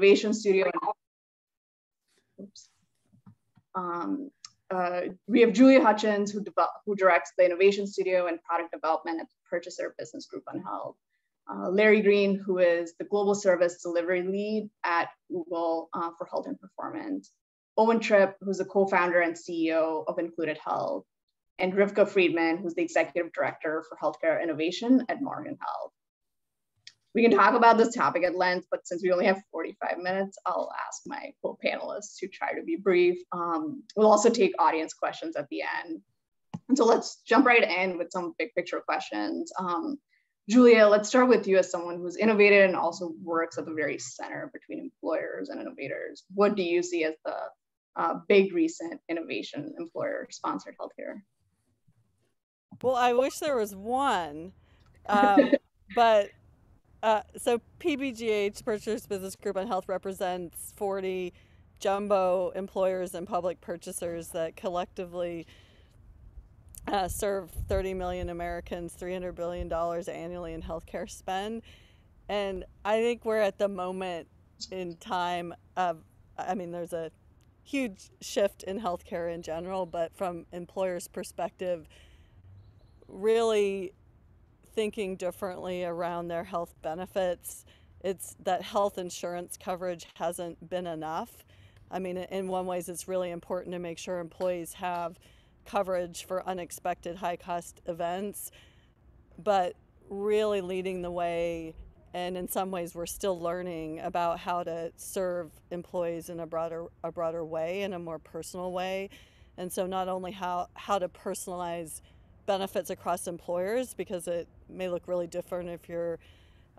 Innovation Studio. We have Julia Hutchins, who directs the Innovation Studio and product development at the Purchaser Business Group on Health. Larry Green, who is the Global Service Delivery Lead at Google for Health and Performance. Owen Tripp, who's the co-founder and CEO of Included Health. And Rivka Friedman, who's the Executive Director for Healthcare Innovation at Morgan Health. We can talk about this topic at length, but since we only have 45 minutes, I'll ask my co-panelists to try to be brief. We'll also take audience questions at the end. And so let's jump right in with some big picture questions. Julia, let's start with you as someone who's innovated and also works at the very center between employers and innovators. What do you see as the big recent innovation in employer-sponsored healthcare? Well, I wish there was one, but so PBGH, Purchasers Business Group on Health, represents 40 jumbo employers and public purchasers that collectively serve 30 million Americans, $300 billion annually in healthcare spend. And I think we're at the moment in time of, there's a huge shift in healthcare in general, but from employers' perspective, really thinking differently around their health benefits. It's that health insurance coverage hasn't been enough. In one ways, it's really important to make sure employees have coverage for unexpected high-cost events, but really leading the way, and in some ways we're still learning about how to serve employees in a broader way, in a more personal way. And so not only how to personalize benefits across employers, because it may look really different if you're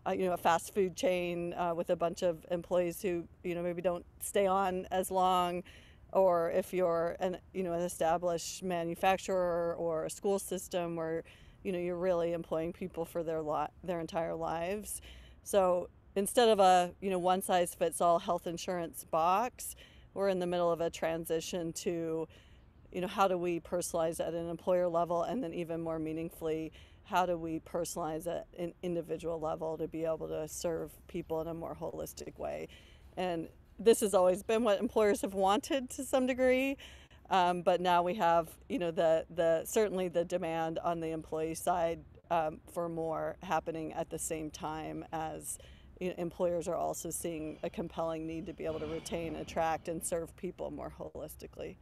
a fast food chain with a bunch of employees who maybe don't stay on as long, or if you're an established manufacturer or a school system where you're really employing people for their entire lives. So instead of a one size fits all health insurance box, we're in the middle of a transition to how do we personalize at an employer level, and then even more meaningfully, how do we personalize at an individual level to be able to serve people in a more holistic way. And this has always been what employers have wanted to some degree, but now we have certainly the demand on the employee side for more happening at the same time as employers are also seeing a compelling need to be able to retain, attract, and serve people more holistically.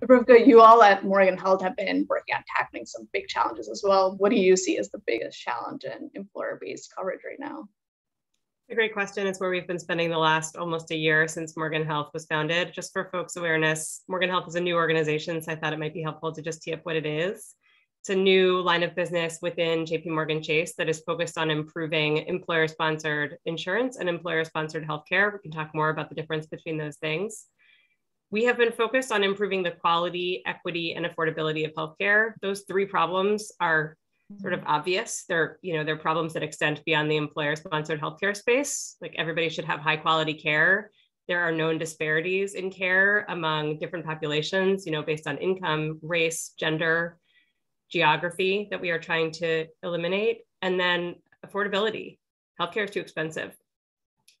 Rivka, you all at Morgan Health have been working on tackling some big challenges as well. What do you see as the biggest challenge in employer-based coverage right now? A great question. It's where we've been spending the last almost a year since Morgan Health was founded. Just for folks' awareness, Morgan Health is a new organization, so I thought it might be helpful to just tee up what it is. It's a new line of business within JP Morgan Chase that is focused on improving employer-sponsored insurance and employer-sponsored healthcare. We can talk more about the difference between those things. We have been focused on improving the quality, equity, and affordability of healthcare. Those three problems are sort of obvious. They're problems that extend beyond the employer-sponsored healthcare space. Like, everybody should have high quality care. There are known disparities in care among different populations, based on income, race, gender, geography, that we are trying to eliminate. And then affordability. Healthcare is too expensive.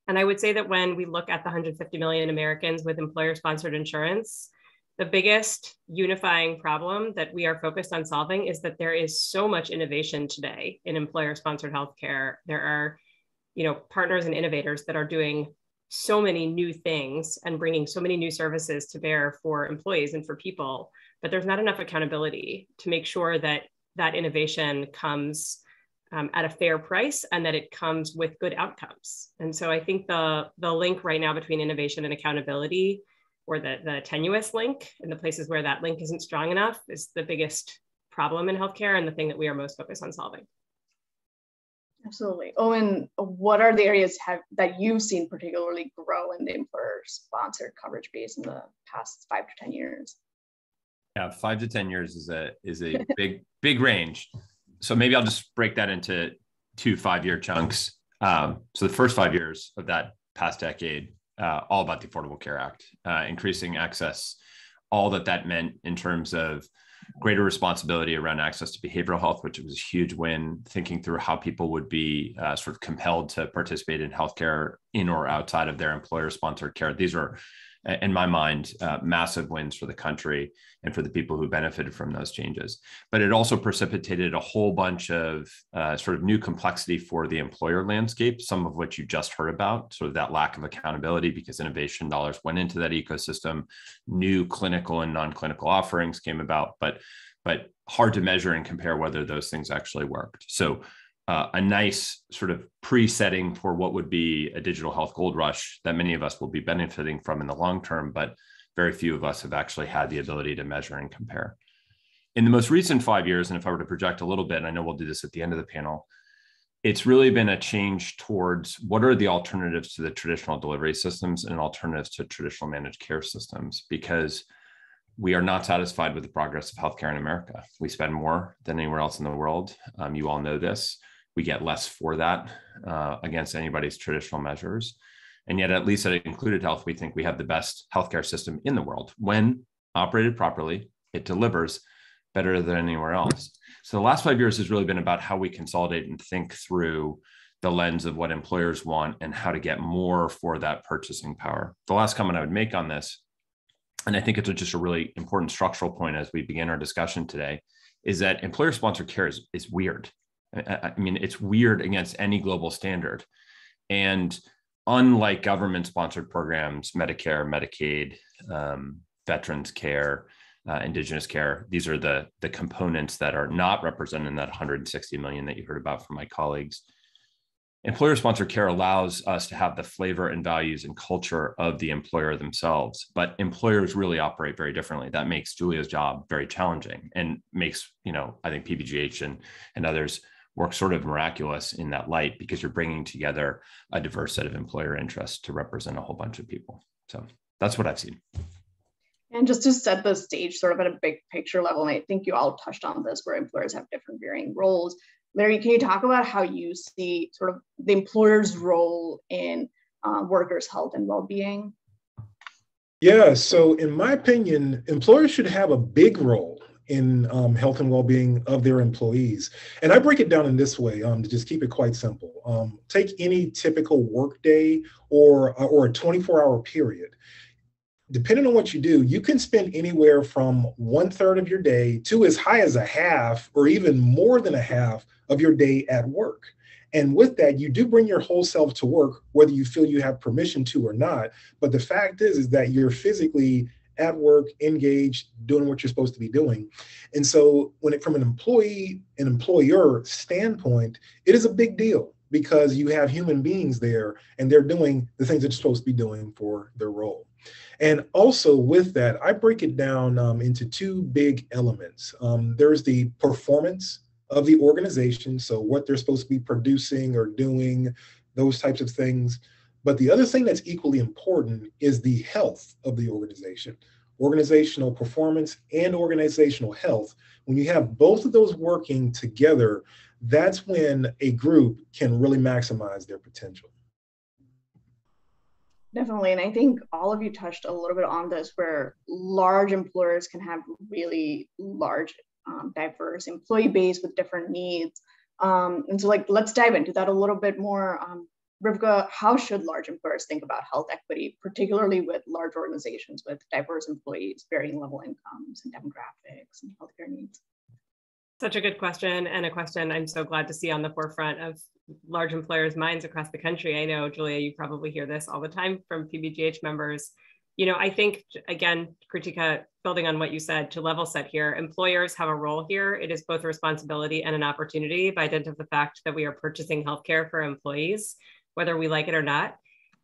And I would say that when we look at the 150 million Americans with employer-sponsored insurance, the biggest unifying problem that we are focused on solving is that there is so much innovation today in employer-sponsored healthcare. There are, partners and innovators that are doing so many new things and bringing so many new services to bear for employees and for people, but there's not enough accountability to make sure that that innovation comes at a fair price and that it comes with good outcomes. And so I think the link right now between innovation and accountability, or the tenuous link, and the places where that link isn't strong enough, is the biggest problem in healthcare and the thing that we are most focused on solving. Absolutely. Owen, what are the areas that you've seen particularly grow in the employer-sponsored coverage base in the past 5 to 10 years? Yeah, 5 to 10 years is a big range. So maybe I'll just break that into 2 5-year chunks. So the first 5 years of that past decade, all about the Affordable Care Act, increasing access, all that meant in terms of greater responsibility around access to behavioral health, which was a huge win, thinking through how people would be sort of compelled to participate in healthcare in or outside of their employer-sponsored care. These are, in my mind, massive wins for the country and for the people who benefited from those changes. But it also precipitated a whole bunch of sort of new complexity for the employer landscape, some of which you just heard about, sort of that lack of accountability because innovation dollars went into that ecosystem. New clinical and non-clinical offerings came about, but hard to measure and compare whether those things actually worked. So a nice sort of pre-setting for what would be a digital health gold rush that many of us will be benefiting from in the long term, but very few of us have actually had the ability to measure and compare. In the most recent 5 years, and if I were to project a little bit, and I know we'll do this at the end of the panel, it's really been a change towards what are the alternatives to the traditional delivery systems and alternatives to traditional managed care systems, because we are not satisfied with the progress of healthcare in America. We spend more than anywhere else in the world. You all know this. We get less for that against anybody's traditional measures. And yet, at least at Included Health, we think we have the best healthcare system in the world. When operated properly, it delivers better than anywhere else. So the last 5 years has really been about how we consolidate and think through the lens of what employers want and how to get more for that purchasing power. The last comment I would make on this, and I think it's just a really important structural point as we begin our discussion today, is that employer-sponsored care is weird. I mean, it's weird against any global standard. And unlike government-sponsored programs, Medicare, Medicaid, veterans care, Indigenous care, these are the components that are not represented in that 160 million that you heard about from my colleagues. Employer-sponsored care allows us to have the flavor and values and culture of the employer themselves, but employers really operate very differently. That makes Julia's job very challenging and makes, I think PBGH and others work sort of miraculous in that light, because you're bringing together a diverse set of employer interests to represent a whole bunch of people. So that's what I've seen. And just to set the stage sort of at a big picture level, and I think you all touched on this, where employers have different varying roles. Larry, can you talk about how you see sort of the employer's role in workers' health and well-being? Yeah, so in my opinion, employers should have a big role in health and well-being of their employees. And I break it down in this way to just keep it quite simple. Take any typical workday or a 24-hour period. Depending on what you do, you can spend anywhere from 1/3 of your day to as high as a half or even more than a half of your day at work. And with that, you do bring your whole self to work, whether you feel you have permission to or not. But the fact is that you're physically at work, engaged, doing what you're supposed to be doing. And so from an employee and employer standpoint, it is a big deal, because you have human beings there and they're doing the things that they're supposed to be doing for their role. And also with that, I break it down into two big elements. There's the performance of the organization, so what they're supposed to be producing or doing, those types of things. But the other thing that's equally important is the health of the organization, organizational performance and organizational health. When you have both of those working together, that's when a group can really maximize their potential. Definitely. And I think all of you touched a little bit on this, where large employers can have really large, diverse employee base with different needs. And so let's dive into that a little bit more. Rivka, how should large employers think about health equity, particularly with large organizations with diverse employees, varying level incomes and demographics and healthcare needs? Such a good question, and a question I'm so glad to see on the forefront of large employers' minds across the country. I know, Julia, you probably hear this all the time from PBGH members. I think, again, Kritika, building on what you said, to level set here, employers have a role here. It is both a responsibility and an opportunity by dint of the fact that we are purchasing healthcare for employees, whether we like it or not.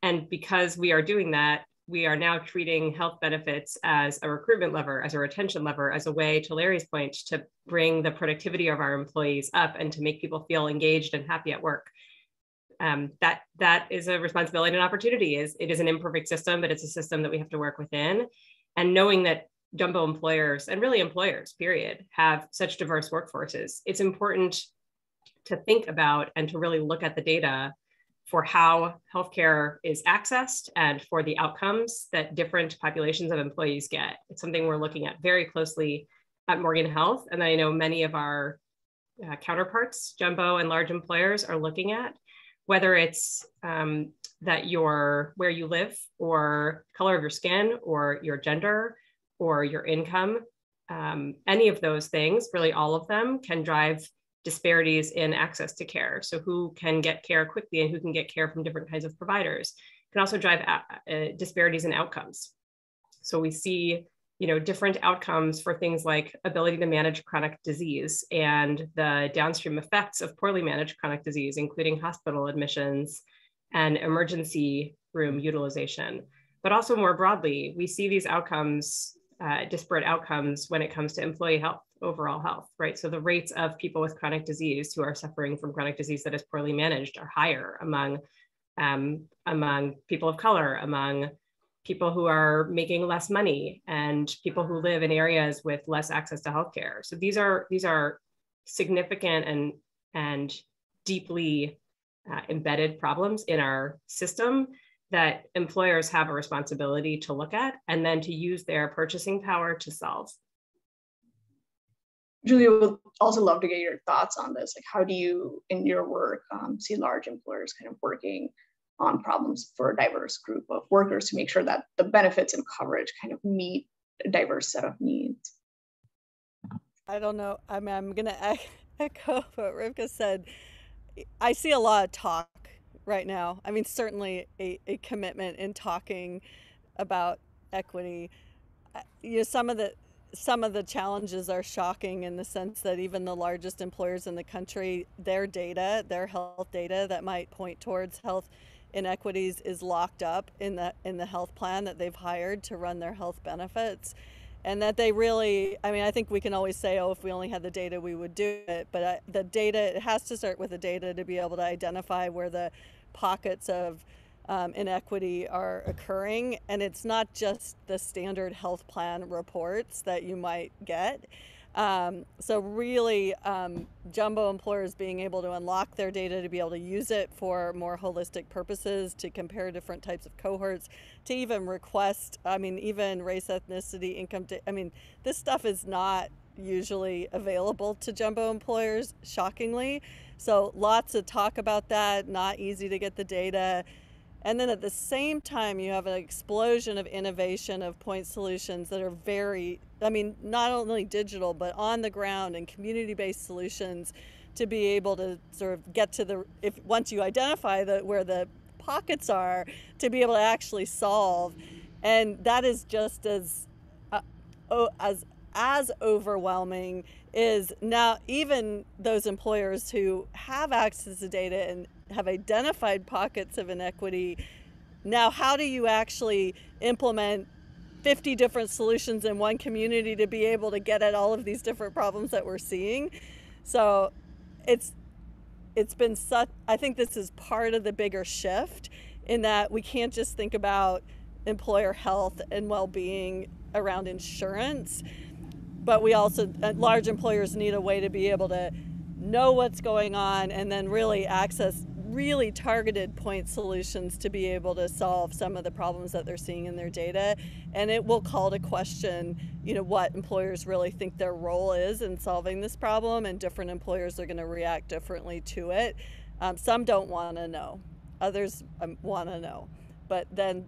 And because we are doing that, we are now treating health benefits as a recruitment lever, as a retention lever, as a way, to Larry's point, to bring the productivity of our employees up and to make people feel engaged and happy at work. That is a responsibility and an opportunity. It is an imperfect system, but it's a system that we have to work within. And knowing that jumbo employers, and really employers, period, have such diverse workforces, it's important to think about and to really look at the data for how healthcare is accessed and for the outcomes that different populations of employees get. It's something we're looking at very closely at Morgan Health, and I know many of our counterparts, jumbo and large employers, are looking at, whether it's that where you live, or color of your skin, or your gender, or your income. Any of those things, really all of them, can drive disparities in access to care. So who can get care quickly and who can get care from different kinds of providers can also drive disparities in outcomes. So we see, different outcomes for things like ability to manage chronic disease and the downstream effects of poorly managed chronic disease, including hospital admissions and emergency room utilization. But also more broadly, we see these outcomes, disparate outcomes, when it comes to employee health, overall health, right? So the rates of people with chronic disease who are suffering from chronic disease that is poorly managed are higher among people of color, among people who are making less money, and people who live in areas with less access to healthcare. So these are significant and deeply embedded problems in our system that employers have a responsibility to look at and then to use their purchasing power to solve. Julia, would also love to get your thoughts on this. Like, how do you, in your work, see large employers kind of working on problems for a diverse group of workers to make sure that the benefits and coverage kind of meet a diverse set of needs? I don't know. I mean, I'm going to echo what Rivka said. I see a lot of talk right now. I mean, certainly a commitment in talking about equity. Some of the challenges are shocking in the sense that even the largest employers in the country, their health data that might point towards health inequities is locked up in the health plan that they've hired to run their health benefits. And that they really, I mean, I think we can always say, oh, if we only had the data, we would do it. But the data, it has to start with the data to be able to identify where the pockets of inequity are occurring. And it's not just the standard health plan reports that you might get. So really, jumbo employers being able to unlock their data to be able to use it for more holistic purposes, to compare different types of cohorts, to even request, even race, ethnicity, income, this stuff is not usually available to jumbo employers, shockingly. So lots of talk about that, not easy to get the data. And then at the same time, you have an explosion of innovation of point solutions that are not only digital, but on the ground and community-based solutions to be able to sort of get to once you identify where the pockets are, to be able to actually solve. And that is just as overwhelming is now even those employers who have access to data and have identified pockets of inequity. Now, how do you actually implement 50 different solutions in one community to be able to get at all of these different problems that we're seeing? So it's been I think this is part of the bigger shift, in that we can't just think about employer health and well-being around insurance, but we also, large employers need a way to be able to know what's going on and then really access really targeted point solutions to be able to solve some of the problems that they're seeing in their data. And it will call to question, what employers really think their role is in solving this problem, and different employers are going to react differently to it. Some don't want to know, others want to know, but then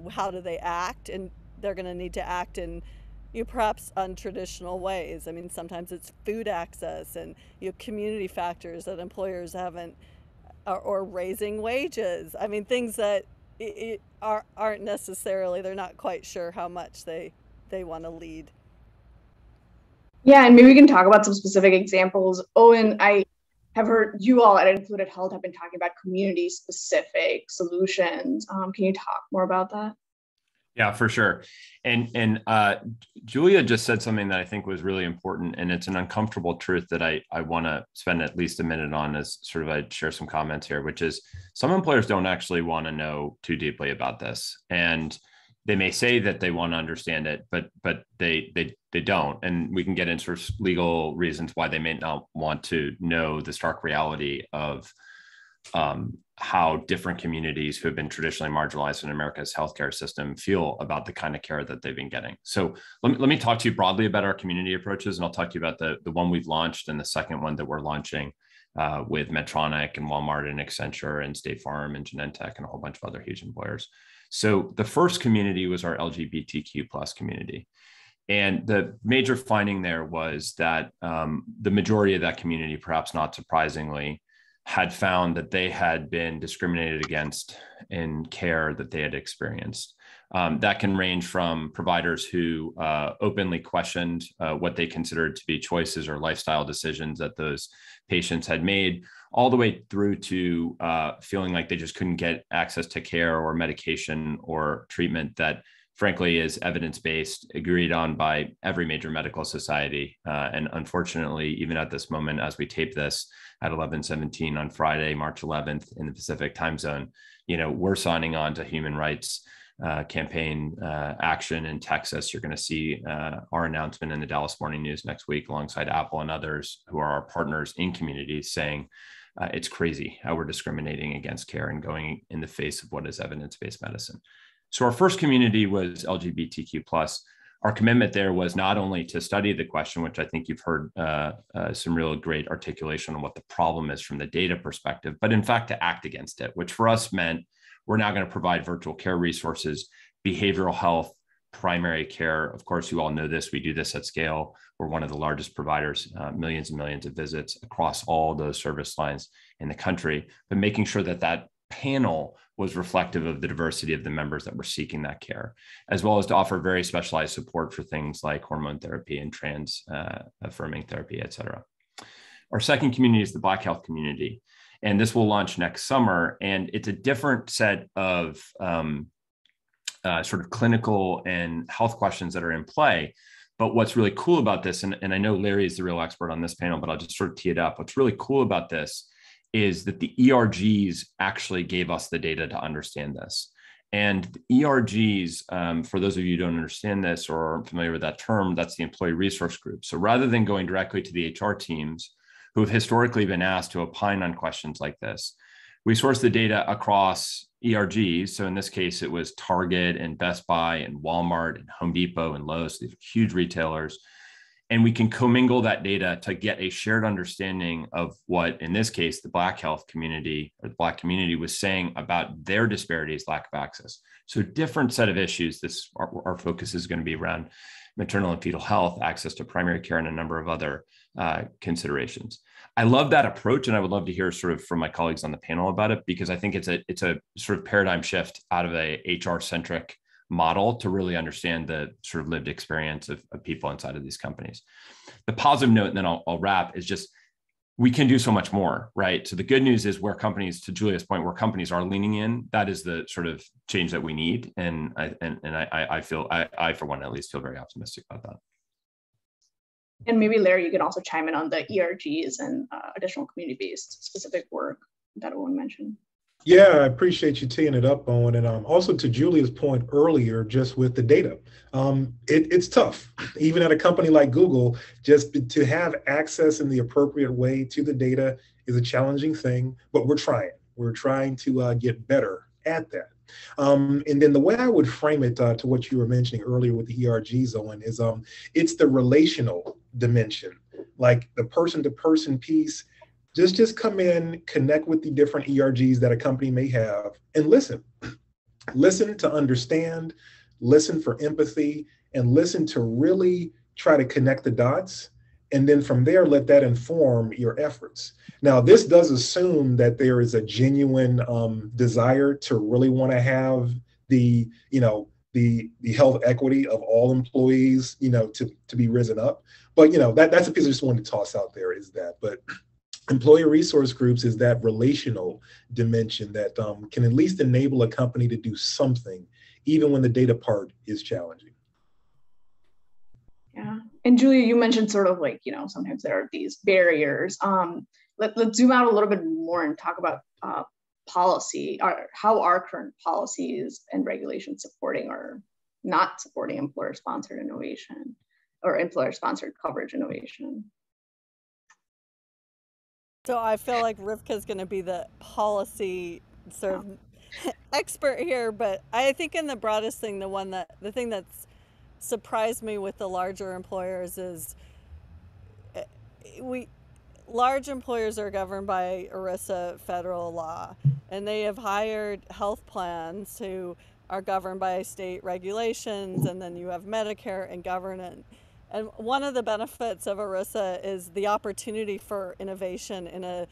how do they act? And they're going to need to act in perhaps untraditional ways. Sometimes it's food access and community factors that employers haven't, or raising wages. Things that aren't necessarily, they're not quite sure how much they want to lead. Yeah, and maybe we can talk about some specific examples. Owen, I have heard you all at Included Health have been talking about community-specific solutions. Can you talk more about that? Yeah, for sure. And Julia just said something that I think was really important, and it's an uncomfortable truth that I want to spend at least a minute on as sort of I share some comments here, which is some employers don't actually want to know too deeply about this. And they may say that they want to understand it, but they don't. And we can get into sort of legal reasons why they may not want to know the stark reality of how different communities who have been traditionally marginalized in America's healthcare system feel about the kind of care that they've been getting. So let me talk to you broadly about our community approaches, and I'll talk to you about the one we've launched and the second one that we're launching with Medtronic and Walmart and Accenture and State Farm and Genentech and a whole bunch of other huge employers. So the first community was our LGBTQ plus community. And the major finding there was that the majority of that community, perhaps not surprisingly, had found that they had been discriminated against in care that they had experienced. That can range from providers who openly questioned what they considered to be choices or lifestyle decisions that those patients had made, all the way through to feeling like they just couldn't get access to care or medication or treatment that frankly is evidence-based, agreed on by every major medical society. And unfortunately, even at this moment, as we tape this at 11:17 on Friday, March 11th in the Pacific time zone, we're signing on to human rights campaign action in Texas. You're going to see our announcement in the Dallas Morning News next week alongside Apple and others who are our partners in communities saying it's crazy how we're discriminating against care and going in the face of what is evidence-based medicine. So our first community was LGBTQ plus. Our commitment there was not only to study the question, which I think you've heard some real great articulation on what the problem is from the data perspective, but in fact to act against it, which for us meant we're now going to provide virtual care resources, behavioral health, primary care. Of course, you all know this. We do this at scale. We're one of the largest providers, millions and millions of visits across all those service lines in the country, but making sure that that panel was reflective of the diversity of the members that were seeking that care, as well as to offer very specialized support for things like hormone therapy and trans affirming therapy, et cetera. Our second community is the Black health community. And this will launch next summer. And it's a different set of sort of clinical and health questions that are in play. But what's really cool about this, and I know Larry is the real expert on this panel, but I'll just sort of tee it up. What's really cool about this is that the ERGs actually gave us the data to understand this. And ERGs, for those of you who don't understand this or aren't familiar with that term, that's the employee resource group. So rather than going directly to the HR teams who have historically been asked to opine on questions like this, we source the data across ERGs. So in this case, it was Target and Best Buy and Walmart and Home Depot and Lowe's, these huge retailers. And we can commingle that data to get a shared understanding of what, in this case, the Black health community or the Black community was saying about their disparities, lack of access. So different set of issues. Our focus is going to be around maternal and fetal health, access to primary care, and a number of other considerations. I love that approach, and I would love to hear sort of from my colleagues on the panel about it, because I think it's a sort of paradigm shift out of a HR-centric model to really understand the sort of lived experience of people inside of these companies. The positive note, and then I'll wrap, is just we can do so much more, right? So the good news is where companies, to Julia's point, where companies are leaning in, that is the sort of change that we need. And I feel, I for one, at least feel very optimistic about that. And maybe Larry, you can also chime in on the ERGs and additional community-based specific work that Owen mentioned. Yeah, I appreciate you teeing it up, Owen. And also to Julia's point earlier, just with the data, it's tough, even at a company like Google, just to have access in the appropriate way to the data is a challenging thing, but we're trying. We're trying to get better at that. And then the way I would frame it to what you were mentioning earlier with the ERGs, Owen, is it's the relational dimension, like the person-to-person piece. Just come in, connect with the different ERGs that a company may have, and listen. Listen to understand, listen for empathy, and listen to really try to connect the dots. And then from there, let that inform your efforts. Now, this does assume that there is a genuine desire to really want to have the health equity of all employees, to be risen up. But, that's a piece I just wanted to toss out there, is that. But employee resource groups is that relational dimension that can at least enable a company to do something, even when the data part is challenging. Yeah. And Julia, you mentioned sort of like, sometimes there are these barriers. Let's zoom out a little bit more and talk about policy. How are current policies and regulations supporting or not supporting employer-sponsored innovation or employer-sponsored coverage innovation? So I feel like Rivka's going to be the policy sort of expert here, but I think in the broadest thing, the thing that's surprised me with the larger employers is large employers are governed by ERISA federal law, and they have hired health plans who are governed by state regulations, and then you have Medicare and governance. And one of the benefits of ERISA is the opportunity for innovation in a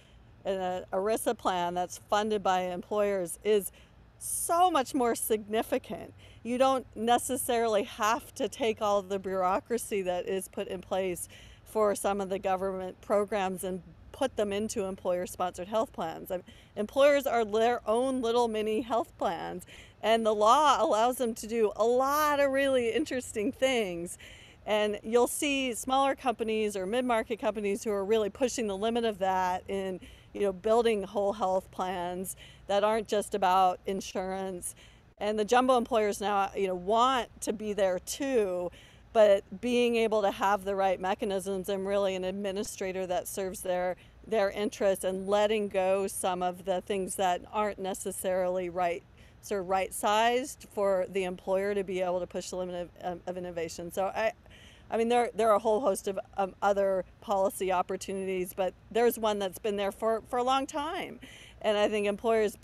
ERISA plan that's funded by employers is so much more significant. You don't necessarily have to take all of the bureaucracy that is put in place for some of the government programs and put them into employer-sponsored health plans. Employers are their own little mini health plans, and the law allows them to do a lot of really interesting things. And you'll see smaller companies or mid-market companies who are really pushing the limit of that in, building whole health plans that aren't just about insurance. And the jumbo employers now, want to be there too, but being able to have the right mechanisms and really an administrator that serves their interests and letting go some of the things that aren't necessarily right-sized for the employer to be able to push the limit of innovation. So there are a whole host of other policy opportunities, but there's one that's been there for a long time. And I think employers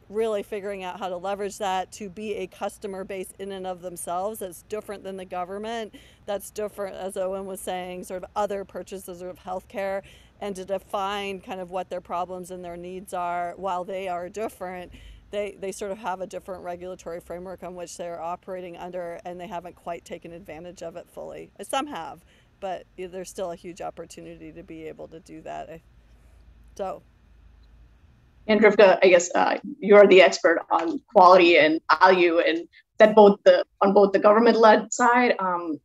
really figuring out how to leverage that to be a customer base in and of themselves that's different than the government, that's different, as Owen was saying, sort of other purchases of healthcare, and to define kind of what their problems and their needs are while they are different. They sort of have a different regulatory framework on which they're operating under, and they haven't quite taken advantage of it fully. Some have, but there's still a huge opportunity to be able to do that. And Rivka, I guess you're the expert on quality and value, and that on both the government-led side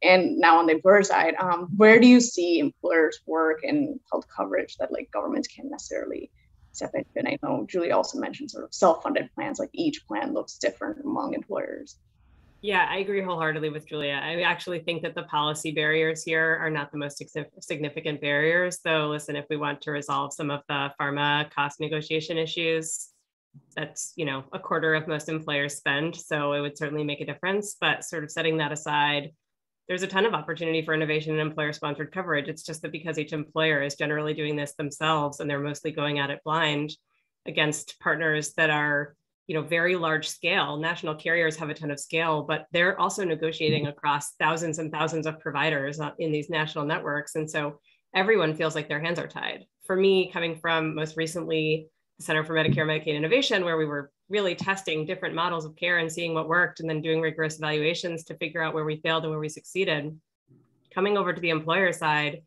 and now on the employer side. Where do you see employers' work and health coverage that governments can't necessarily step into? And I know Julie also mentioned sort of self-funded plans, like each plan looks different among employers. Yeah, I agree wholeheartedly with Julia. I actually think that the policy barriers here are not the most significant barriers, though. Listen, if we want to resolve some of the pharma cost negotiation issues, that's, a quarter of most employers spend. So it would certainly make a difference. But sort of setting that aside, there's a ton of opportunity for innovation in employer-sponsored coverage. It's just that because each employer is generally doing this themselves, and they're mostly going at it blind against partners that are, very large scale. National carriers have a ton of scale, but they're also negotiating across thousands and thousands of providers in these national networks. And so everyone feels like their hands are tied. For me, coming from most recently the Center for Medicare and Medicaid Innovation, where we were really testing different models of care and seeing what worked, and then doing rigorous evaluations to figure out where we failed and where we succeeded. Coming over to the employer side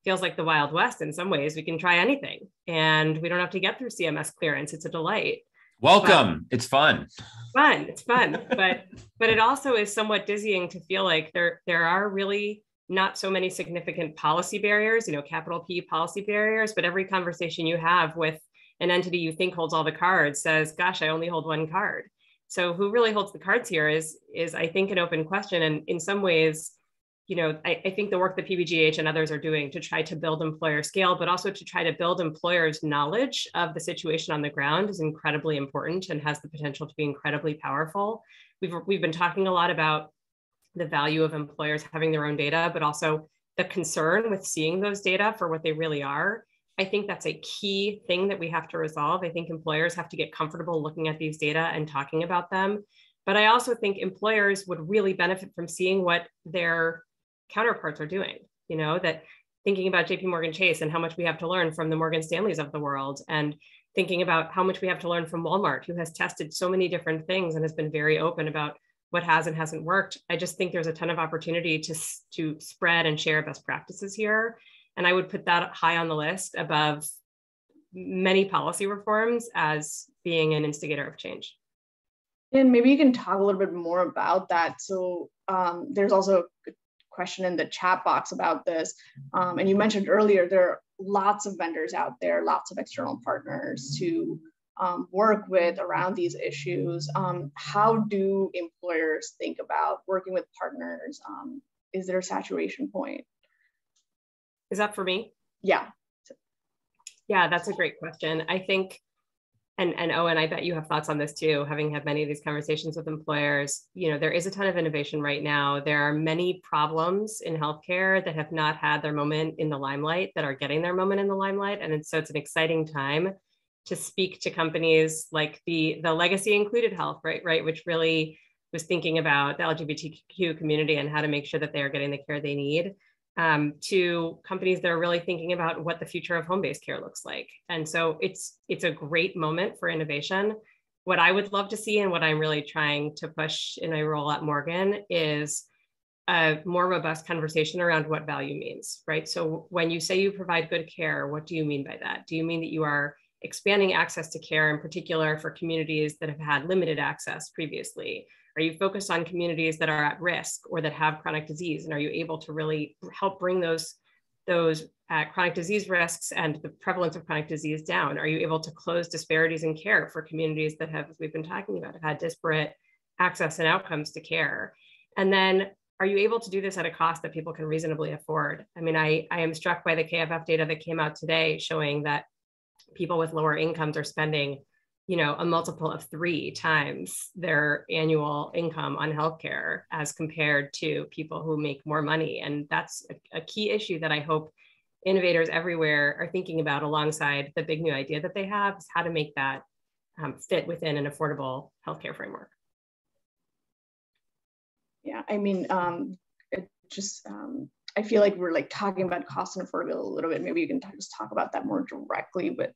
feels like the Wild West in some ways. We can try anything, and we don't have to get through CMS clearance. It's a delight. Welcome. It's fun. It's fun. But it also is somewhat dizzying to feel like there are really not so many significant policy barriers, capital P policy barriers, but every conversation you have with an entity you think holds all the cards says, gosh, I only hold one card. So who really holds the cards here is I think an open question. And in some ways, I think the work that PBGH and others are doing to try to build employer scale, but also to try to build employers' knowledge of the situation on the ground is incredibly important and has the potential to be incredibly powerful. We've been talking a lot about the value of employers having their own data, but also the concern with seeing those data for what they really are. I think that's a key thing that we have to resolve. I think employers have to get comfortable looking at these data and talking about them. But I also think employers would really benefit from seeing what their counterparts are doing, that thinking about JP Morgan Chase and how much we have to learn from the Morgan Stanleys of the world, and thinking about how much we have to learn from Walmart, who has tested so many different things and has been very open about what has and hasn't worked. I just think there's a ton of opportunity to spread and share best practices here. And I would put that high on the list above many policy reforms as being an instigator of change. And maybe you can talk a little bit more about that. So there's also a question in the chat box about this. And you mentioned earlier, there are lots of vendors out there, lots of external partners to work with around these issues. How do employers think about working with partners? Is there a saturation point? Is that for me? Yeah. Yeah, that's a great question. I think, and Owen, I bet you have thoughts on this too, having had many of these conversations with employers. There is a ton of innovation right now. There are many problems in healthcare that have not had their moment in the limelight, that are getting their moment in the limelight. And so it's an exciting time to speak to companies like the Legacy Included Health, right, which really was thinking about the LGBTQ community and how to make sure that they are getting the care they need, to companies that are really thinking about what the future of home-based care looks like. And so it's a great moment for innovation. What I would love to see, and what I'm really trying to push in my role at Morgan, is a more robust conversation around what value means, right? So when you say you provide good care, what do you mean by that? Do you mean that you are expanding access to care, in particular for communities that have had limited access previously? Are you focused on communities that are at risk or that have chronic disease? And are you able to really help bring those chronic disease risks and the prevalence of chronic disease down? Are you able to close disparities in care for communities that have, as we've been talking about, have had disparate access and outcomes to care? And then, are you able to do this at a cost that people can reasonably afford? I mean, I am struck by the KFF data that came out today showing that people with lower incomes are spending, a multiple of 3 times their annual income on healthcare as compared to people who make more money. And that's a key issue that I hope innovators everywhere are thinking about, alongside the big new idea that they have, is how to make that fit within an affordable healthcare framework. Yeah, I mean, it just, I feel like we're like talking about cost and affordability a little bit. Maybe you can just talk about that more directly. But,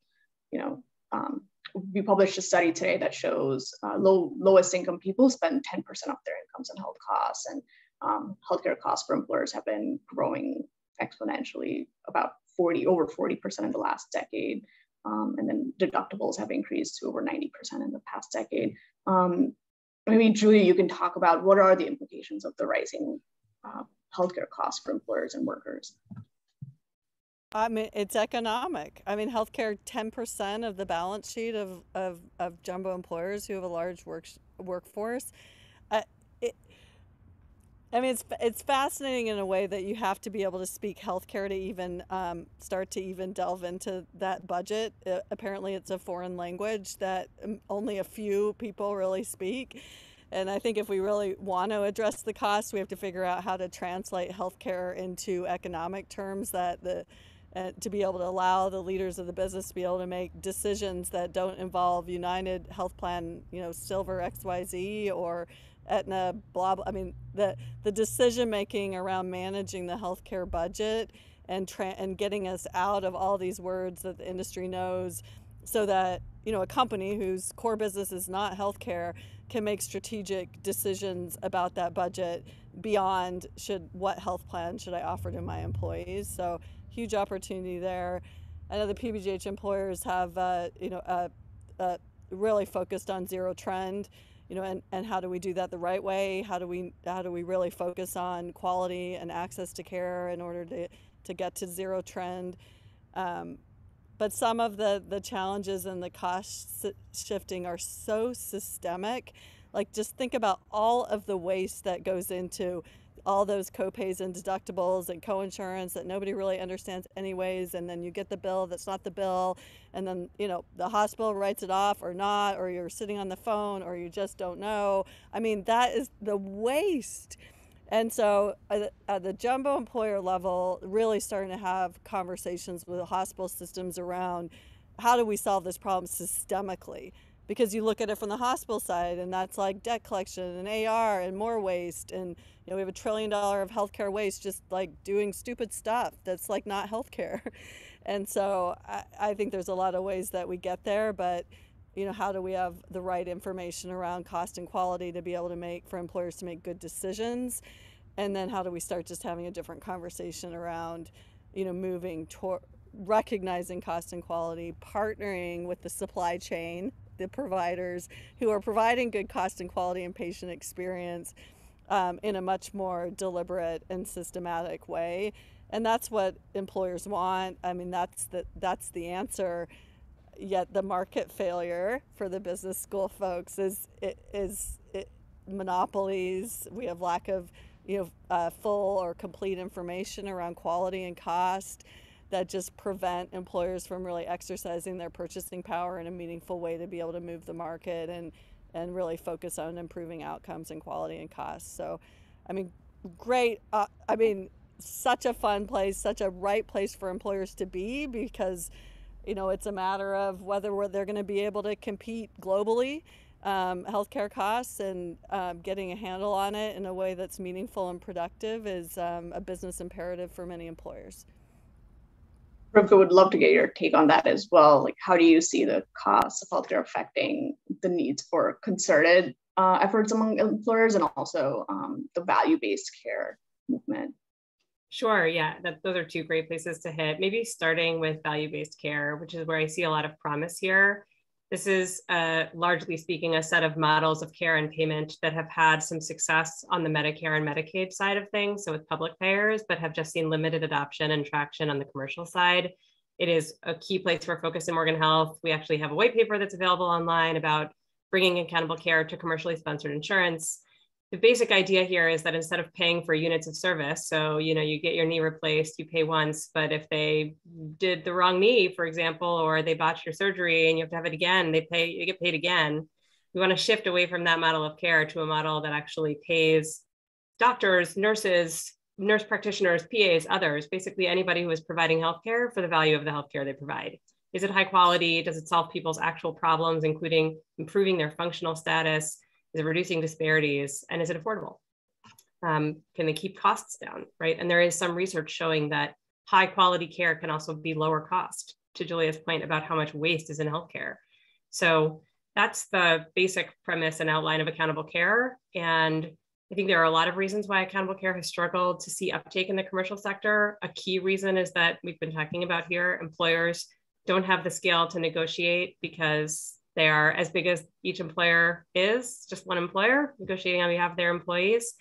we published a study today that shows lowest income people spend 10% of their incomes on health costs, and healthcare costs for employers have been growing exponentially, about over 40% in the last decade. And then deductibles have increased to over 90% in the past decade. Maybe Julia, you can talk about what are the implications of the rising healthcare costs for employers and workers. I mean, it's economic. I mean, healthcare, 10% of the balance sheet of jumbo employers who have a large workforce. It's fascinating in a way that you have to be able to speak healthcare to even start to even delve into that budget. Apparently, it's a foreign language that only a few people really speak. And I think if we really want to address the costs, we have to figure out how to translate healthcare into economic terms to be able to allow the leaders of the business to be able to make decisions that don't involve United Health Plan, Silver XYZ or Aetna, blah, blah. I mean, the decision making around managing the healthcare budget and getting us out of all these words that the industry knows, so that a company whose core business is not healthcare can make strategic decisions about that budget beyond what health plan should I offer to my employees. So huge opportunity there. I know the PBGH employers have really focused on zero trend, and how do we do that the right way? How do we really focus on quality and access to care in order to get to zero trend? But some of the challenges and the cost shifting are so systemic. Like, just think about all of the waste that goes into all those copays and deductibles and coinsurance that nobody really understands anyways, and then you get the bill that's not the bill, and then the hospital writes it off or not, or you're sitting on the phone, or you just don't know. I mean, that is the waste. And so at the jumbo employer level, really starting to have conversations with the hospital systems around how do we solve this problem systemically? Because you look at it from the hospital side, and that's like debt collection and AR and more waste. And we have $1 trillion of healthcare waste, just like doing stupid stuff that's like not healthcare. And so I think there's a lot of ways that we get there, but how do we have the right information around cost and quality to be able to for employers to make good decisions? And then how do we start just having a different conversation around, moving toward recognizing cost and quality, partnering with the supply chain, the providers who are providing good cost and quality and patient experience in a much more deliberate and systematic way. And that's what employers want. I mean, that's the answer. Yet the market failure for the business school folks is monopolies. We have lack of full or complete information around quality and cost. that just prevent employers from really exercising their purchasing power in a meaningful way to be able to move the market and really focus on improving outcomes and quality and costs. So, I mean, great. Such a fun place, such a right place for employers to be, because, it's a matter of whether they're going to be able to compete globally, healthcare costs, and getting a handle on it in a way that's meaningful and productive is a business imperative for many employers. Rivka, would love to get your take on that as well. Like, how do you see the costs of healthcare affecting the needs for concerted efforts among employers, and also the value-based care movement? Sure, yeah, those are two great places to hit. Maybe starting with value-based care, which is where I see a lot of promise here. This is, largely speaking, a set of models of care and payment that have had some success on the Medicare and Medicaid side of things, so with public payers, but have just seen limited adoption and traction on the commercial side. It is a key place for focus in Morgan Health. We actually have a white paper that's available online about bringing accountable care to commercially sponsored insurance. The basic idea here is that instead of paying for units of service, so you get your knee replaced, you pay once, but if they did the wrong knee, for example, or they botched your surgery and you have to have it again, you get paid again. We want to shift away from that model of care to a model that actually pays doctors, nurses, nurse practitioners, PAs, others, basically anybody who is providing healthcare for the value of the healthcare they provide. Is it high quality? Does it solve people's actual problems, including improving their functional status? Is it reducing disparities? And is it affordable? Can they keep costs down, right? And there is some research showing that high quality care can also be lower cost, to Julia's point about how much waste is in healthcare. So that's the basic premise and outline of accountable care. And I think there are a lot of reasons why accountable care has struggled to see uptake in the commercial sector. A key reason is that we've been talking about here, employers don't have the scale to negotiate because they are as big as each employer is, just one employer negotiating on behalf of their employees.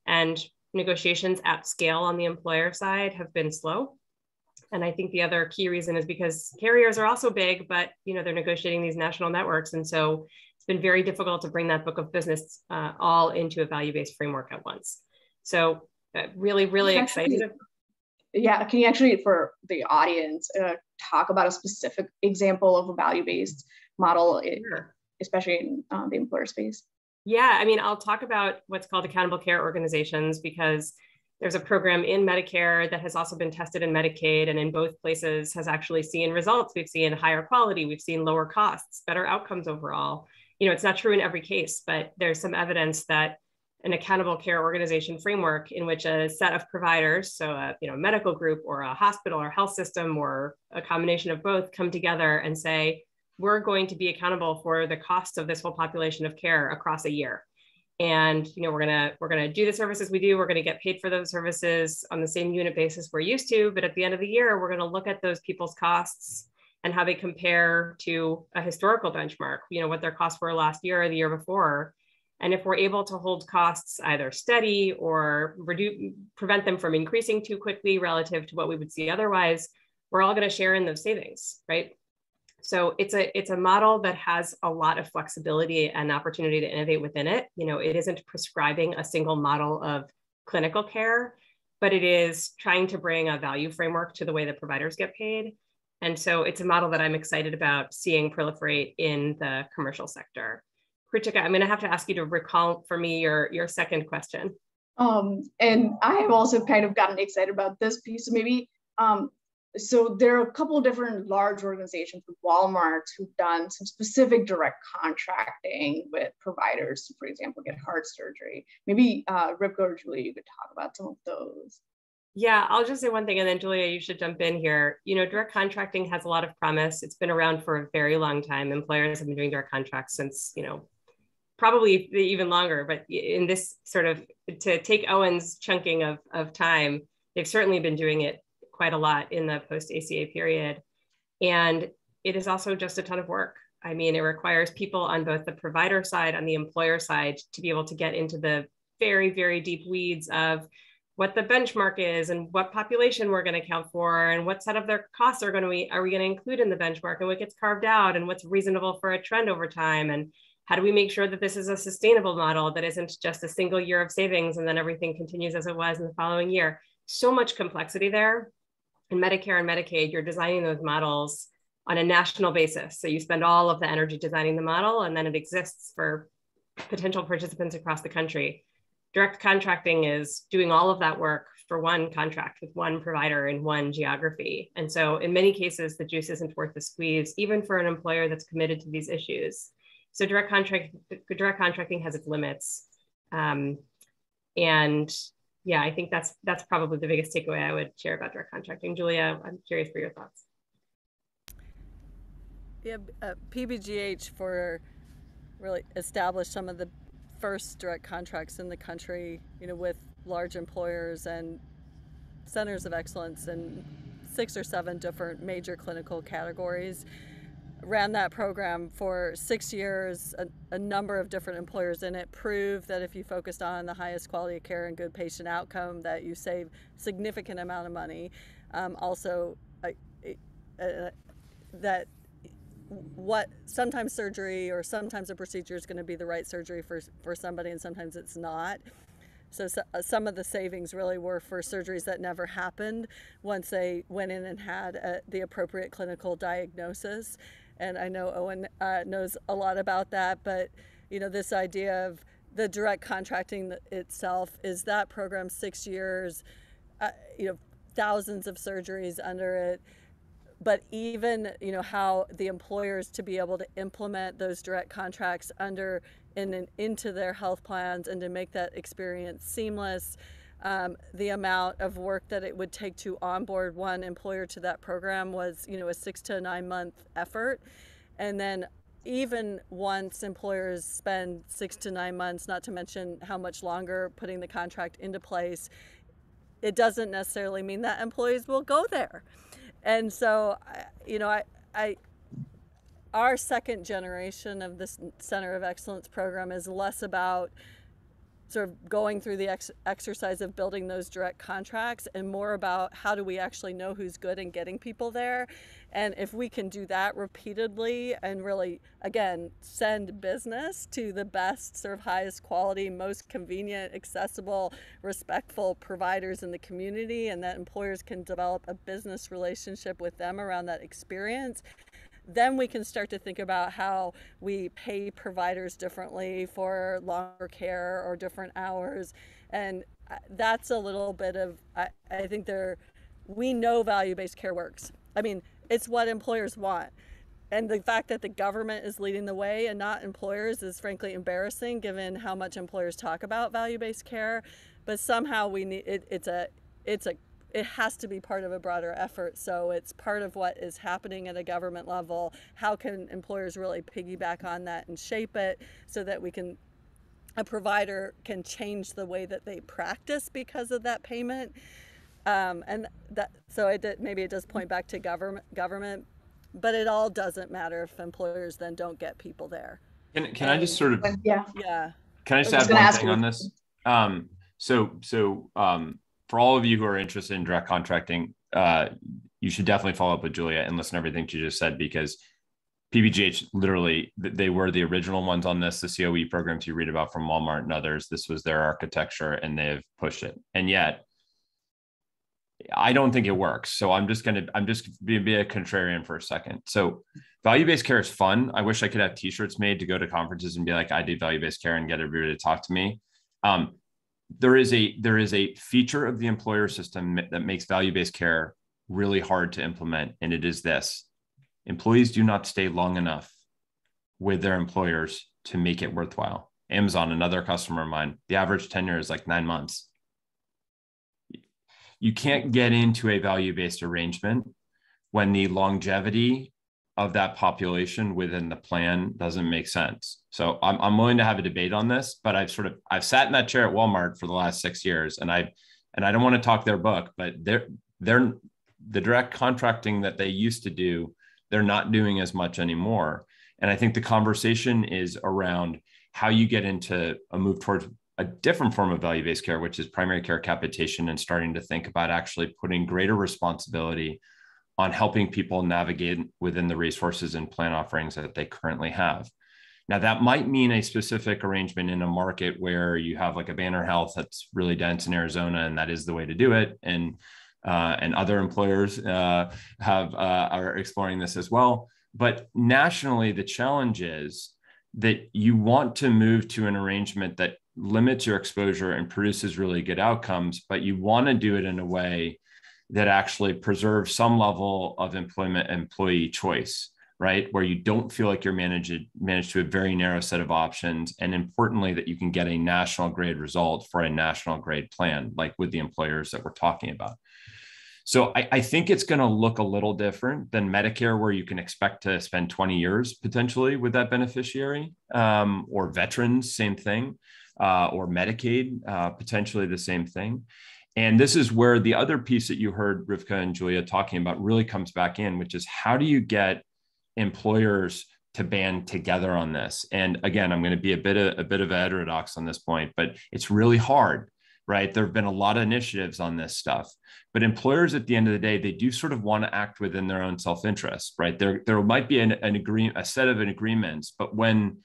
And negotiations at scale on the employer side have been slow. And I think the other key reason is because carriers are also big, but they're negotiating these national networks. And so it's been very difficult to bring that book of business all into a value-based framework at once. So really, really excited. Yeah, can you actually, for the audience, talk about a specific example of a value-based model, Sure. especially in the employer space? Yeah, I mean, I'll talk about what's called accountable care organizations, because there's a program in Medicare that has also been tested in Medicaid, and in both places has actually seen results. We've seen higher quality, we've seen lower costs, better outcomes overall. It's not true in every case, but there's some evidence that an accountable care organization framework in which a set of providers, so a medical group or a hospital or health system or a combination of both, come together and say, we're going to be accountable for the cost of this whole population of care across a year. And we're gonna do the services we do. We're gonna get paid for those services on the same unit basis we're used to. But at the end of the year, we're gonna look at those people's costs and how they compare to a historical benchmark, what their costs were last year or the year before. And if we're able to hold costs either steady or prevent them from increasing too quickly relative to what we would see otherwise, we're all going to share in those savings, right? So it's a model that has a lot of flexibility and opportunity to innovate within it. It isn't prescribing a single model of clinical care, but it is trying to bring a value framework to the way that providers get paid. And so it's a model that I'm excited about seeing proliferate in the commercial sector. Kritika, I'm going to have to ask you to recall for me your second question. And I have also kind of gotten excited about this piece. So maybe, so there are a couple of different large organizations with Walmart who've done some specific direct contracting with providers to, for example, get heart surgery. Maybe Rivka or Julia, you could talk about some of those. Yeah, I'll just say one thing, and then Julia, you should jump in here. Direct contracting has a lot of promise. It's been around for a very long time. Employers have been doing direct contracts since, probably even longer, but in this sort of, to take Owen's chunking of time, they've certainly been doing it quite a lot in the post-ACA period. And it is also just a ton of work. I mean, it requires people on both the provider side and the employer side to be able to get into the very, very deep weeds of what the benchmark is and what population we're going to account for and what set of their costs are we going to include in the benchmark and what gets carved out and what's reasonable for a trend over time. And how do we make sure that this is a sustainable model that isn't just a single year of savings and then everything continues as it was in the following year? So much complexity there. In Medicare and Medicaid, you're designing those models on a national basis. So you spend all of the energy designing the model, and then it exists for potential participants across the country. Direct contracting is doing all of that work for one contract with one provider in one geography. And so in many cases, the juice isn't worth the squeeze, even for an employer that's committed to these issues. So direct contracting has its limits. And yeah, I think that's probably the biggest takeaway I would share about direct contracting. Julia, I'm curious for your thoughts. Yeah, PBGH really established some of the first direct contracts in the country, with large employers and centers of excellence in 6 or 7 different major clinical categories. Ran that program for 6 years, a number of different employers in it, proved that if you focused on the highest quality of care and good patient outcome, that you save significant amount of money. Also, that what sometimes surgery or sometimes a procedure is going to be the right surgery for somebody, and sometimes it's not. So some of the savings really were for surgeries that never happened once they went in and had the appropriate clinical diagnosis. And I know Owen knows a lot about that, but this idea of the direct contracting itself, is that program 6 years, thousands of surgeries under it. But even, how the employers to be able to implement those direct contracts into their health plans and to make that experience seamless, the amount of work that it would take to onboard one employer to that program was, a 6 to 9 month effort. And then even once employers spend 6 to 9 months, not to mention how much longer putting the contract into place, it doesn't necessarily mean that employees will go there. And so, our second generation of this Center of Excellence program is less about sort of going through the exercise of building those direct contracts and more about how do we actually know who's good and getting people there. And if we can do that repeatedly and really, again, send business to the best, sort of highest quality, most convenient, accessible, respectful providers in the community, and that employers can develop a business relationship with them around that experience, then we can start to think about how we pay providers differently for longer care or different hours. And that's a little bit of, I think we know value-based care works. I mean, it's what employers want. And the fact that the government is leading the way and not employers is frankly embarrassing, given how much employers talk about value-based care. But somehow we need it has to be part of a broader effort. So it's part of what is happening at a government level. How can employers really piggyback on that and shape it so that a provider can change the way that they practice because of that payment? Maybe it does point back to government, but it all doesn't matter if employers then don't get people there. Can I just sort of, yeah. Can I just add one thing on this? For all of you who are interested in direct contracting, you should definitely follow up with Julia and listen to everything she just said, because PBGH, literally, they were the original ones on this, the COE programs you read about from Walmart and others. This was their architecture and they've pushed it. And yet, I don't think it works. So I'm just be a contrarian for a second. So value-based care is fun. I wish I could have t-shirts made to go to conferences and be like, I do value-based care, and get everybody to talk to me. There is a feature of the employer system that makes value-based care really hard to implement. And it is this: employees do not stay long enough with their employers to make it worthwhile. Amazon, another customer of mine, the average tenure is like 9 months. You can't get into a value-based arrangement when the longevity of that population within the plan doesn't make sense. So I'm willing to have a debate on this, but I've sat in that chair at Walmart for the last 6 years, and I don't want to talk their book, but they're the direct contracting that they used to do, they're not doing as much anymore. And I think the conversation is around how you get into a move towards a different form of value-based care, which is primary care capitation, and starting to think about actually putting greater responsibility on helping people navigate within the resources and plan offerings that they currently have. Now, that might mean a specific arrangement in a market where you have like a Banner Health that's really dense in Arizona, and that is the way to do it. And and other employers are exploring this as well. But nationally, the challenge is that you want to move to an arrangement that limits your exposure and produces really good outcomes, but you want to do it in a way that actually preserves some level of employee choice, right? Where you don't feel like you're managed to a very narrow set of options. And importantly, that you can get a national grade result for a national grade plan, like with the employers that we're talking about. So I think it's going to look a little different than Medicare, where you can expect to spend 20 years potentially with that beneficiary, or veterans, same thing, or Medicaid, potentially the same thing. And this is where the other piece that you heard Rivka and Julia talking about really comes back in, which is how do you get employers to band together on this? And again, I'm going to be a bit of a heterodox on this point, but it's really hard, right? There have been a lot of initiatives on this stuff, but employers at the end of the day, they do sort of want to act within their own self-interest, right? There might be a set of agreements, but when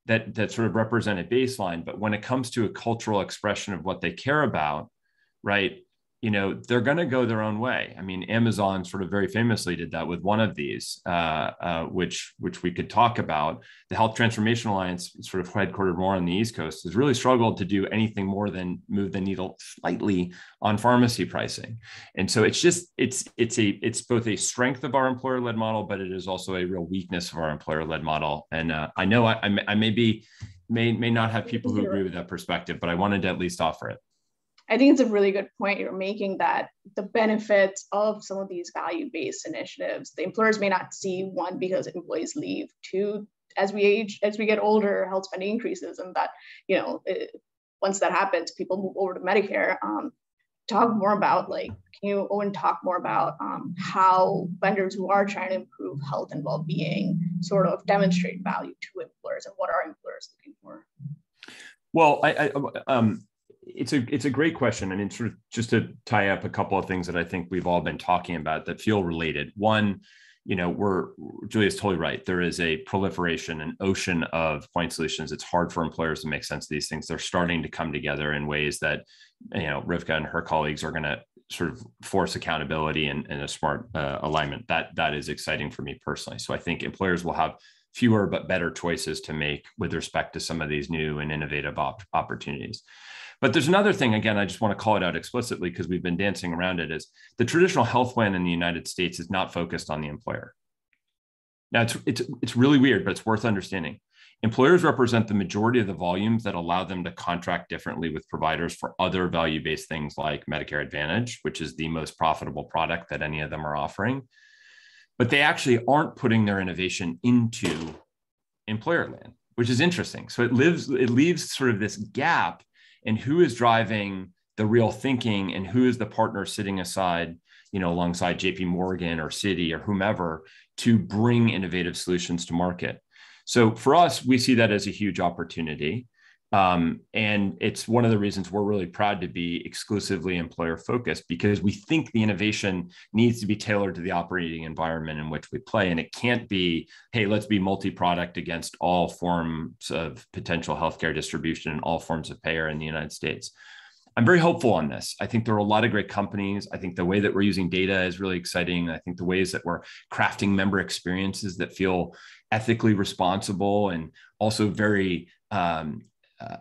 that sort of represent a baseline, but when it comes to a cultural expression of what they care about, right? You know, they're going to go their own way. I mean, Amazon sort of very famously did that with one of these, which we could talk about. The Health Transformation Alliance, sort of headquartered more on the East Coast, has really struggled to do anything more than move the needle slightly on pharmacy pricing. And so it's both a strength of our employer-led model, but it is also a real weakness of our employer-led model. And I know I may not have people who agree with that perspective, but I wanted to at least offer it. I think it's a really good point you're making, that the benefits of some of these value-based initiatives, the employers may not see, one, because employees leave, two, as we age, as we get older, health spending increases, and that, once that happens, people move over to Medicare. Talk more about, can you, Owen, talk more about how vendors who are trying to improve health and well-being sort of demonstrate value to employers, and what are employers looking for? Well, it's a great question. I mean, sort of just to tie up a couple of things that I think we've all been talking about that feel related. One, Julia's totally right. There is a proliferation, an ocean of point solutions. It's hard for employers to make sense of these things. They're starting to come together in ways that, Rivka and her colleagues are going to sort of force accountability and a smart alignment. That is exciting for me personally. So I think employers will have fewer but better choices to make with respect to some of these new and innovative opportunities. But there's another thing, again, I just want to call it out explicitly because we've been dancing around it, is the traditional health plan in the United States is not focused on the employer. Now, it's really weird, but it's worth understanding. Employers represent the majority of the volumes that allow them to contract differently with providers for other value-based things like Medicare Advantage, which is the most profitable product that any of them are offering. But they actually aren't putting their innovation into employer land, which is interesting. So it leaves sort of this gap in who is driving the real thinking and who is the partner sitting aside, alongside JP Morgan or Citi or whomever, to bring innovative solutions to market. So for us, we see that as a huge opportunity. And it's one of the reasons we're really proud to be exclusively employer focused, because we think the innovation needs to be tailored to the operating environment in which we play. And it can't be, hey, let's be multi-product against all forms of potential healthcare distribution and all forms of payer in the United States. I'm very hopeful on this. I think there are a lot of great companies. I think the way that we're using data is really exciting. I think the ways that we're crafting member experiences that feel ethically responsible and also very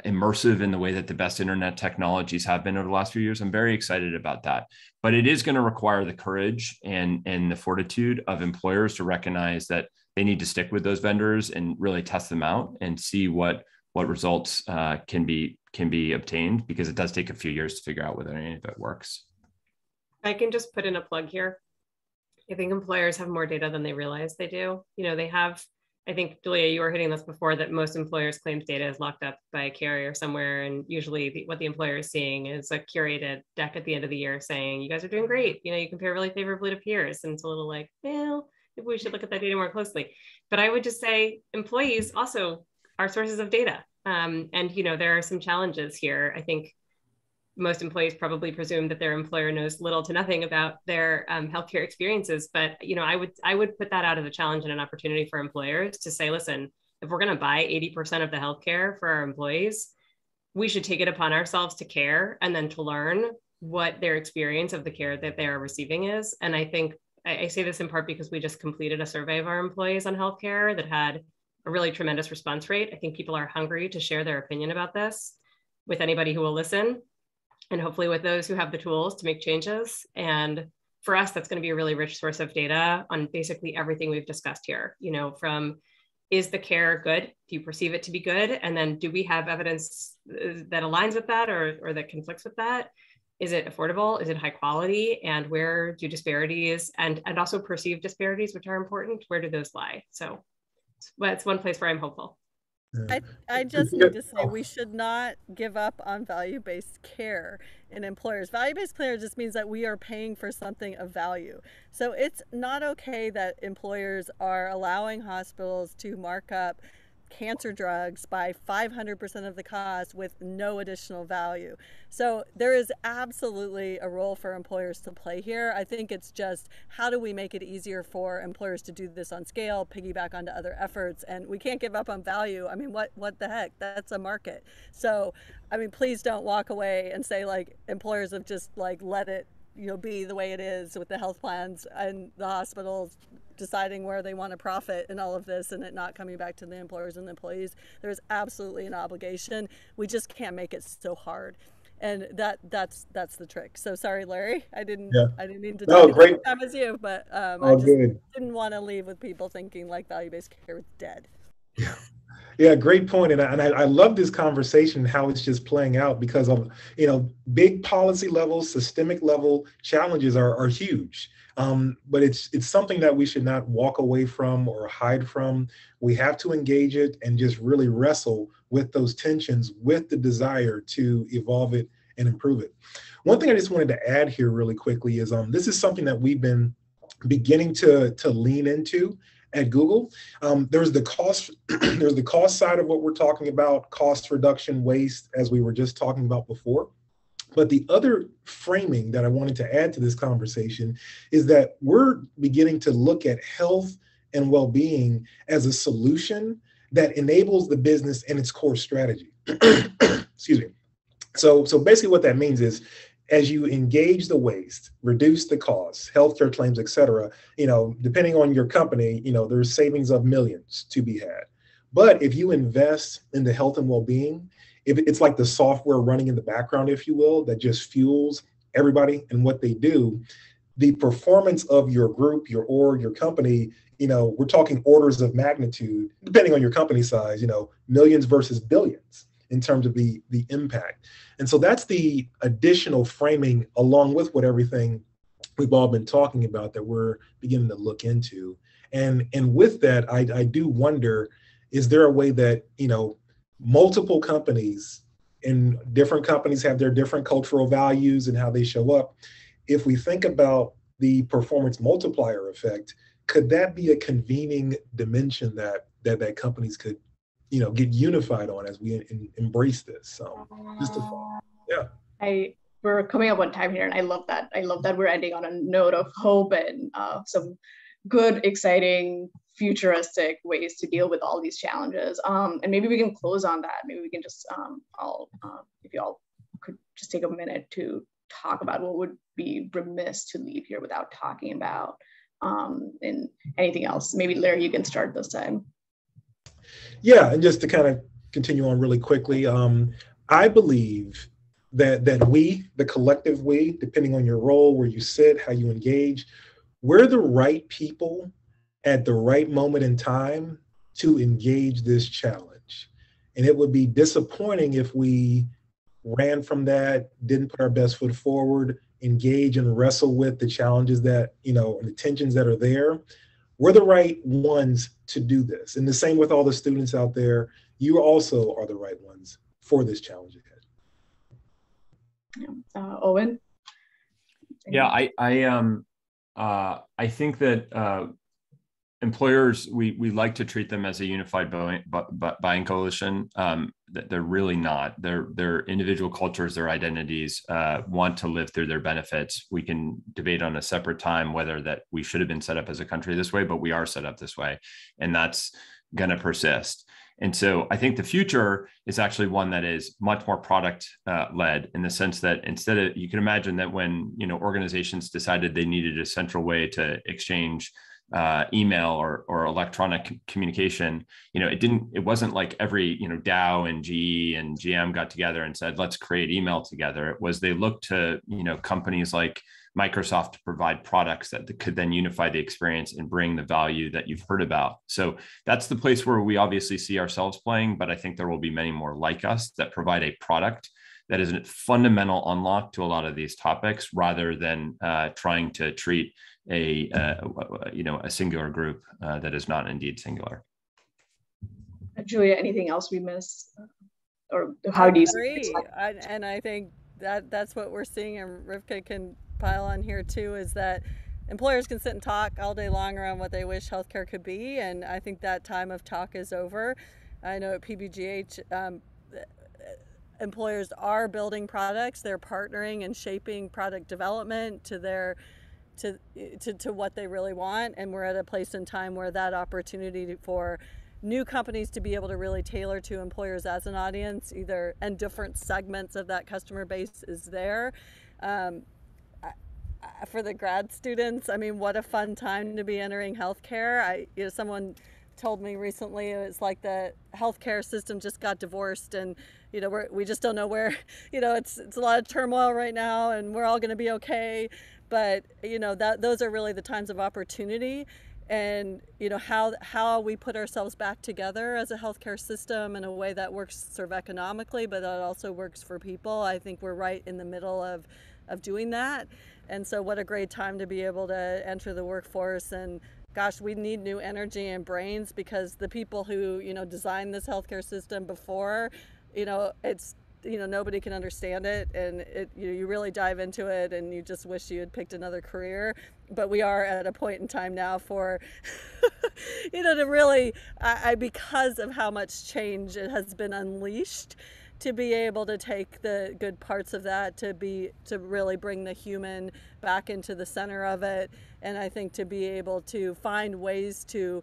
immersive in the way that the best internet technologies have been over the last few years. I'm very excited about that. But it is going to require the courage and the fortitude of employers to recognize that they need to stick with those vendors and really test them out and see what results can be obtained, because it does take a few years to figure out whether any of it works. I can just put in a plug here. I think employers have more data than they realize they do. They have, I think, Julia, you were hitting this before, that most employers' claims data is locked up by a carrier somewhere. And usually what the employer is seeing is a curated deck at the end of the year saying, you guys are doing great. You compare really favorably to peers. And it's a little like, well, maybe we should look at that data more closely. But I would just say employees also are sources of data. And there are some challenges here. I think most employees probably presume that their employer knows little to nothing about their healthcare experiences. But I would put that out as a challenge and an opportunity for employers to say, listen, if we're going to buy 80% of the healthcare for our employees, we should take it upon ourselves to care and then to learn what their experience of the care that they are receiving is. And I think I say this in part because we just completed a survey of our employees on healthcare that had a really tremendous response rate. I think people are hungry to share their opinion about this with anybody who will listen, and hopefully with those who have the tools to make changes. And for us, that's going to be a really rich source of data on basically everything we've discussed here, from is the care good? Do you perceive it to be good? And then do we have evidence that aligns with that or that conflicts with that? Is it affordable? Is it high quality? And where do disparities and also perceived disparities, which are important, where do those lie? So it's one place where I'm hopeful. I just need to say we should not give up on value-based care in employers. Value-based care just means that we are paying for something of value. So it's not okay that employers are allowing hospitals to mark up cancer drugs by 500% of the cost with no additional value. So there is absolutely a role for employers to play here. I think it's just how do we make it easier for employers to do this on scale, piggyback onto other efforts, and we can't give up on value. I mean, what the heck? That's a market. So, I mean, please don't walk away and say like employers have just like let it be the way it is with the health plans and the hospitals deciding where they want to profit and all of this and it not coming back to the employers and the employees. There's absolutely an obligation. We just can't make it so hard. And that's the trick. So sorry, Larry, I didn't mean to take the same time as you, but I just didn't want to leave with people thinking like value-based care is dead. Yeah, great point. And I love this conversation, how it's just playing out because of, big policy level, systemic level challenges are huge. But it's something that we should not walk away from or hide from. We have to engage it and just really wrestle with those tensions with the desire to evolve it and improve it. One thing I just wanted to add here really quickly is this is something that we've been beginning to lean into at Google. There's the cost side of what we're talking about, cost reduction, waste, as we were just talking about before. But the other framing that I wanted to add to this conversation is that we're beginning to look at health and well-being as a solution that enables the business and its core strategy. Excuse me. So basically what that means is as you engage the waste, reduce the costs, healthcare claims, et cetera, depending on your company, there's savings of millions to be had. But if you invest in the health and well-being, if it's like the software running in the background, if you will, that just fuels everybody and what they do, the performance of your group, your org, your company, we're talking orders of magnitude, depending on your company size, millions versus billions in terms of the impact. And so that's the additional framing along with what everything we've all been talking about that we're beginning to look into. And with that, I do wonder, is there a way that, multiple companies and different companies have their different cultural values and how they show up. If we think about the performance multiplier effect, could that be a convening dimension that companies could, get unified on as we embrace this? So just a thought. Yeah. We're coming up on time here, and I love that. I love that we're ending on a note of hope and some good, exciting, futuristic ways to deal with all these challenges. And maybe we can close on that. Maybe we can just, if you all could just take a minute to talk about what would be remiss to leave here without talking about and anything else. Maybe Larry, you can start this time. Yeah, and just to kind of continue on really quickly, I believe that we, the collective we, depending on your role, where you sit, how you engage, we're the right people at the right moment in time to engage this challenge. And it would be disappointing if we ran from that, didn't put our best foot forward, engage and wrestle with the challenges that, and the tensions that are there. We're the right ones to do this. And the same with all the students out there, you also are the right ones for this challenge ahead. Owen? Yeah, I think that employers, we like to treat them as a unified buying coalition. That they're really not. Their individual cultures, their identities want to live through their benefits. We can debate on a separate time whether that we should have been set up as a country this way, but we are set up this way, and that's going to persist. And so I think the future is actually one that is much more product led, in the sense that instead of, you can imagine that when, organizations decided they needed a central way to exchange email or electronic communication, it wasn't like every, Dow and GE and GM got together and said, let's create email together. It was, they looked to, companies like Microsoft to provide products that could then unify the experience and bring the value that you've heard about. So that's the place where we obviously see ourselves playing, but I think there will be many more like us that provide a product that is a fundamental unlock to a lot of these topics, rather than trying to treat a singular group that is not indeed singular. Julia, anything else we missed? Or how do you see? And I think that's what we're seeing, and Rivka can pile on here too, is that employers can sit and talk all day long around what they wish healthcare could be, and I think that time of talk is over. I know at PBGH, employers are building products. They're partnering and shaping product development to what they really want, and we're at a place in time where that opportunity for new companies to be able to really tailor to employers as an audience, and different segments of that customer base is there. For the grad students, I mean, what a fun time to be entering healthcare. Someone told me recently, it's like the healthcare system just got divorced, and we just don't know where. It's a lot of turmoil right now, and we're all going to be okay. But those are really the times of opportunity, and how we put ourselves back together as a healthcare system in a way that works sort of economically, but that also works for people. I think we're right in the middle of doing that. And so what a great time to be able to enter the workforce. And gosh, we need new energy and brains, because the people who, designed this healthcare system before, it's, nobody can understand it. And you really dive into it and you just wish you had picked another career. But we are at a point in time now for, to really, because of how much change it has been unleashed, to be able to take the good parts of that, to really bring the human back into the center of it. And I think to be able to find ways to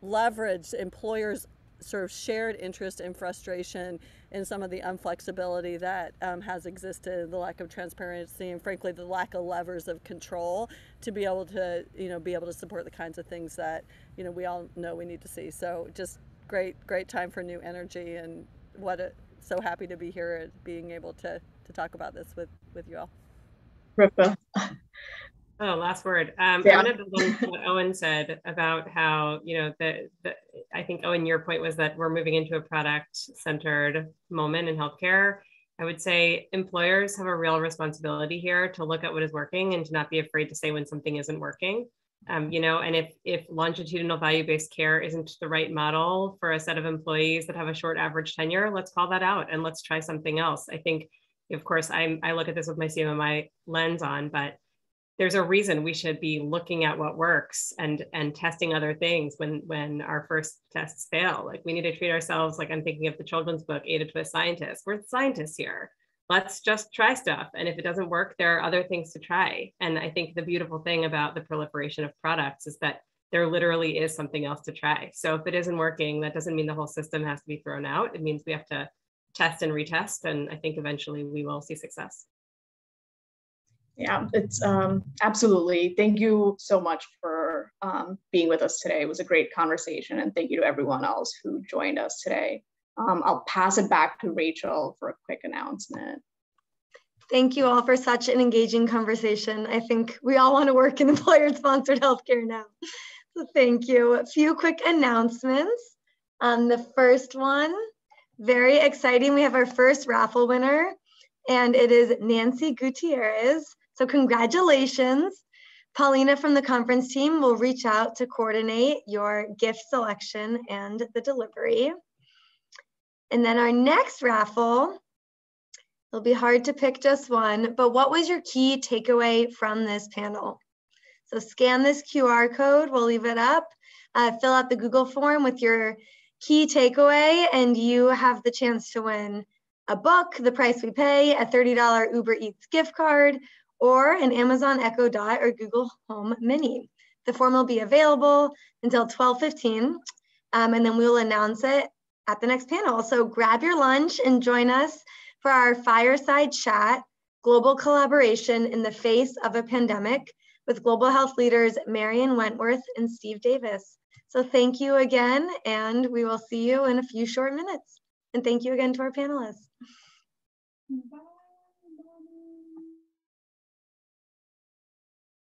leverage employers' sort of shared interest and frustration in some of the unflexibility that has existed, the lack of transparency, and frankly, the lack of levers of control, to be able to support the kinds of things that, we all know we need to see. So just great time for new energy, and so happy to be here and being able to talk about this with you all. Rivka. Oh, last word. Yeah. I want to build on what Owen said about how, I think, Owen, your point was that we're moving into a product-centered moment in healthcare. I would say employers have a real responsibility here to look at what is working and to not be afraid to say when something isn't working. And if longitudinal value-based care isn't the right model for a set of employees that have a short average tenure, let's call that out and let's try something else. I think, of course, I look at this with my CMMI lens on, but there's a reason we should be looking at what works and testing other things when our first tests fail. Like, we need to treat ourselves like, I'm thinking of the children's book, Aid to a Scientist. We're scientists here. Let's just try stuff. And if it doesn't work, there are other things to try. And I think the beautiful thing about the proliferation of products is that there literally is something else to try. So if it isn't working, that doesn't mean the whole system has to be thrown out. It means we have to test and retest. And I think eventually we will see success. Yeah, it's absolutely. Thank you so much for being with us today. It was a great conversation, and thank you to everyone else who joined us today. I'll pass it back to Rachel for a quick announcement. Thank you all for such an engaging conversation. I think we all want to work in employer-sponsored healthcare now. So thank you. A few quick announcements. The first one, very exciting. We have our first raffle winner, and it is Nancy Gutierrez. So congratulations. Paulina from the conference team will reach out to coordinate your gift selection and the delivery. And then our next raffle, it'll be hard to pick just one, but what was your key takeaway from this panel? So scan this QR code, we'll leave it up, fill out the Google form with your key takeaway, and you have the chance to win a book, The Price We Pay, a $30 Uber Eats gift card, or an Amazon Echo Dot or Google Home Mini. The form will be available until 12:15, and then we will announce it at the next panel. So grab your lunch and join us for our fireside chat, Global Collaboration in the Face of a Pandemic, with global health leaders Marion Wentworth and Steve Davis. So thank you again, and we will see you in a few short minutes. And thank you again to our panelists. Bye.